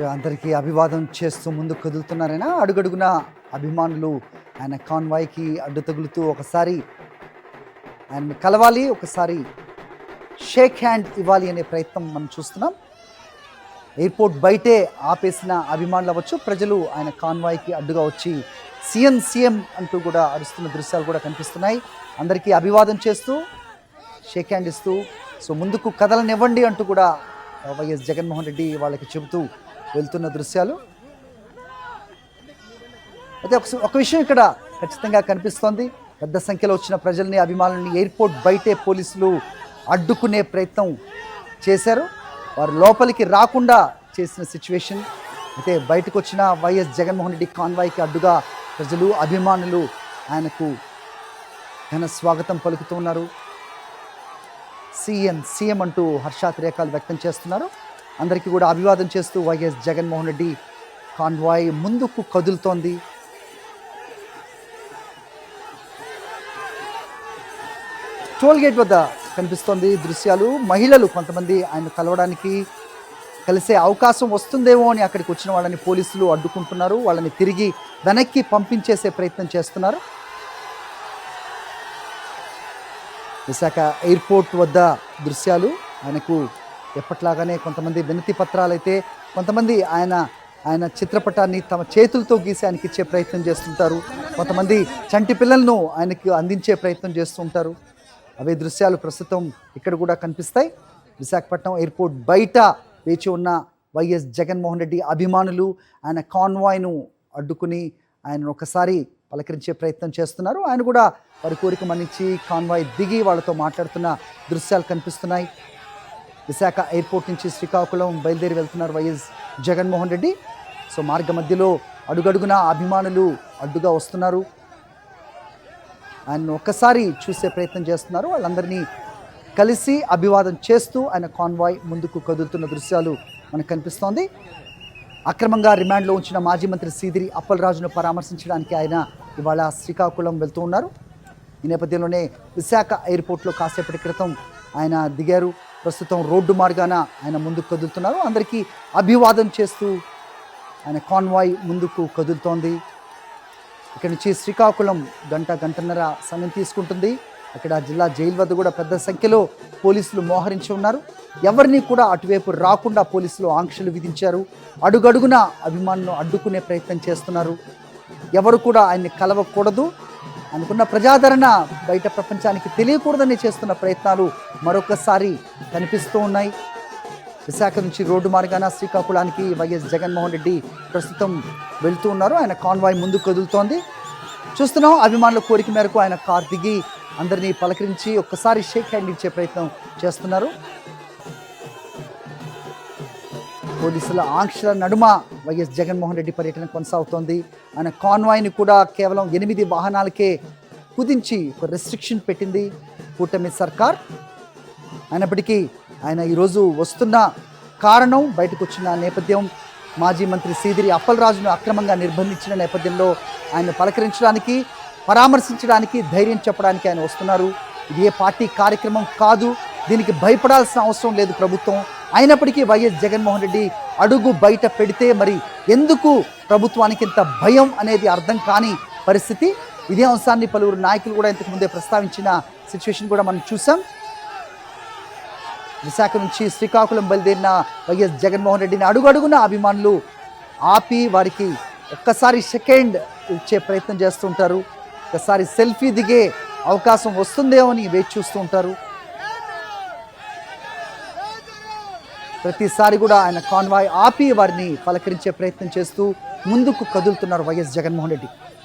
అందరికీ అభివాదం చేస్తూ ముందుకు కదులుతున్నారైనా అడుగడుగున అభిమానులు ఆయన కాన్వాయ్కి అడ్డు తగులుతూ ఒకసారి ఆయన కలవాలి, ఒకసారి షేక్ హ్యాండ్ ఇవ్వాలి అనే ప్రయత్నం మనం చూస్తున్నాం. ఎయిర్పోర్ట్ బయటే ఆపేసిన అభిమానులు అవ్వచ్చు, ప్రజలు ఆయన కాన్వాయ్కి అడ్డుగా వచ్చి సీఎం సీఎం అంటూ కూడా అరుస్తున్న దృశ్యాలు కూడా కనిపిస్తున్నాయి. అందరికీ అభివాదం చేస్తూ షేక్ హ్యాండ్ ఇస్తూ ముందుకు కదలనివ్వండి అంటూ కూడా వైఎస్ జగన్మోహన్ రెడ్డి వాళ్ళకి చెబుతూ వెళ్తున్న దృశ్యాలు. అయితే ఒక విషయం ఇక్కడ ఖచ్చితంగా కనిపిస్తోంది. పెద్ద సంఖ్యలో వచ్చిన ప్రజల్ని, అభిమానులని ఎయిర్పోర్ట్ బయటే పోలీసులు అడ్డుకునే ప్రయత్నం చేశారు. వారు లోపలికి రాకుండా చేసిన సిచ్యువేషన్. అయితే బయటకు వచ్చిన వైఎస్ జగన్మోహన్ రెడ్డి కాన్వాయ్కి అడ్డుగా ప్రజలు, అభిమానులు ఆయనకు ఘన స్వాగతం పలుకుతూ ఉన్నారు. సీఎం సీఎం అంటూ హర్షాతిరేకాలు వ్యక్తం చేస్తున్నారు. అందరికీ కూడా అభివాదం చేస్తూ వైఎస్ జగన్మోహన్ రెడ్డి కాన్వాయ్ ముందుకు కదులుతోంది. టోల్ గేట్ వద్ద కనిపిస్తోంది దృశ్యాలు. మహిళలు కొంతమంది ఆయన కలవడానికి కలిసే అవకాశం వస్తుందేమో అని అక్కడికి వచ్చిన వాళ్ళని పోలీసులు అడ్డుకుంటున్నారు. వాళ్ళని తిరిగి వెనక్కి పంపించేసే ప్రయత్నం చేస్తున్నారు. విశాఖ ఎయిర్పోర్ట్ వద్ద దృశ్యాలు. ఆయనకు ఎప్పట్లాగానే కొంతమంది వినతి పత్రాలు, అయితే కొంతమంది ఆయన చిత్రపటాన్ని తమ చేతులతో గీసి ఆయనకి ఇచ్చే ప్రయత్నం చేస్తుంటారు. కొంతమంది చంటి పిల్లలను ఆయనకు అందించే ప్రయత్నం చేస్తుంటారు. అవే దృశ్యాలు ప్రస్తుతం ఇక్కడ కూడా కనిపిస్తాయి. విశాఖపట్నం ఎయిర్పోర్ట్ బయట వేచి ఉన్న వైఎస్ జగన్మోహన్ రెడ్డి అభిమానులు ఆయన కాన్వాయ్ను అడ్డుకుని ఆయన ఒకసారి పలకరించే ప్రయత్నం చేస్తున్నారు. ఆయన కూడా వారి కోరిక మన్నించి కాన్వాయ్ దిగి వాళ్ళతో మాట్లాడుతున్న దృశ్యాలు కనిపిస్తున్నాయి. విశాఖ ఎయిర్పోర్ట్ నుంచి శ్రీకాకుళం బయలుదేరి వెళ్తున్నారు వైఎస్ జగన్మోహన్ రెడ్డి. మార్గ మధ్యలో అడుగడుగున అభిమానులు అడ్డుగా వస్తున్నారు. ఆయన ఒక్కసారి చూసే ప్రయత్నం చేస్తున్నారు. వాళ్ళందరినీ కలిసి అభివాదం చేస్తూ ఆయన కాన్వాయ్ ముందుకు కదులుతున్న దృశ్యాలు మనకు కనిపిస్తోంది. అక్రమంగా రిమాండ్లో ఉంచిన మాజీ మంత్రి సీదిరి అప్పలరాజును పరామర్శించడానికి ఆయన ఇవాళ శ్రీకాకుళం వెళ్తూ ఉన్నారు. ఈ నేపథ్యంలోనే విశాఖ ఎయిర్పోర్ట్లో కాసేపటి క్రితం ఆయన దిగారు. ప్రస్తుతం రోడ్డు మార్గాన ఆయన ముందుకు కదులుతున్నారు. అందరికీ అభివాదం చేస్తూ ఆయన కాన్వాయ్ ముందుకు కదులుతోంది. ఇక్కడి నుంచి శ్రీకాకుళం గంటన్నర సమయం తీసుకుంటుంది. అక్కడ జిల్లా జైలు వద్ద కూడా పెద్ద సంఖ్యలో పోలీసులు మోహరించి ఉన్నారు. ఎవరిని కూడా అటువైపు రాకుండా పోలీసులు ఆంక్షలు విధించారు. అడుగడుగున అభిమానులను అడ్డుకునే ప్రయత్నం చేస్తున్నారు. ఎవరు కూడా ఆయన్ని కలవకూడదు, అనుకున్న ప్రజాదరణ బయట ప్రపంచానికి తెలియకూడదని చేస్తున్న ప్రయత్నాలు మరొకసారి కనిపిస్తూ ఉన్నాయి. విశాఖ నుంచి రోడ్డు మార్గాన శ్రీకాకుళానికి వైఎస్ జగన్మోహన్ రెడ్డి ప్రస్తుతం వెళ్తూ ఉన్నారు. ఆయన కాన్వాయ్ ముందుకు కదులుతోంది. చూస్తున్నాం అభిమానుల కోరిక మేరకు ఆయన కార్ దిగి అందరినీ పలకరించి ఒక్కసారి షేక్ హ్యాండ్ ఇచ్చే ప్రయత్నం చేస్తున్నారు. పోలీసుల ఆంక్షల నడుమ వైఎస్ జగన్మోహన్ రెడ్డి పర్యటన కొనసాగుతోంది. ఆయన కాన్వాయ్ని కూడా కేవలం 8 వాహనాలకే కుదించి ఒక రెస్ట్రిక్షన్ పెట్టింది కూటమి సర్కార్. అయినప్పటికీ ఆయన ఈరోజు వస్తున్న కారణం, బయటకు వచ్చిన నేపథ్యం, మాజీ మంత్రి సీదిరి అప్పలరాజును అక్రమంగా నిర్బంధించిన నేపథ్యంలో ఆయన పలకరించడానికి, పరామర్శించడానికి, ధైర్యం చెప్పడానికి ఆయన వస్తున్నారు. ఇది ఏ పార్టీ కార్యక్రమం కాదు, దీనికి భయపడాల్సిన అవసరం లేదు ప్రభుత్వం. అయినప్పటికీ వైఎస్ జగన్మోహన్ రెడ్డి అడుగు బయట పెడితే మరి ఎందుకు ప్రభుత్వానికి ఇంత భయం అనేది అర్థం కాని పరిస్థితి. ఇదే అంశాన్ని పలువురు నాయకులు కూడా ఇంతకు ముందే ప్రస్తావించిన సిచ్యువేషన్ కూడా మనం చూసాం. విశాఖ నుంచి శ్రీకాకుళం బయలుదేరిన వైఎస్ జగన్మోహన్ రెడ్డిని అడుగడుగున అభిమానులు ఆపి వారికి ఒక్కసారి సెకండ్ ఇచ్చే ప్రయత్నం చేస్తూ ఉంటారు. ఒక్కసారి సెల్ఫీ దిగే అవకాశం వస్తుందేమో అని వేచి చూస్తూ ఉంటారు. ప్రతిసారి కూడా ఆయన కాన్వాయ్ ఆపి వారిని పలకరించే ప్రయత్నం చేస్తూ ముందుకు కదులుతున్నారు వైఎస్ జగన్మోహన్ రెడ్డి.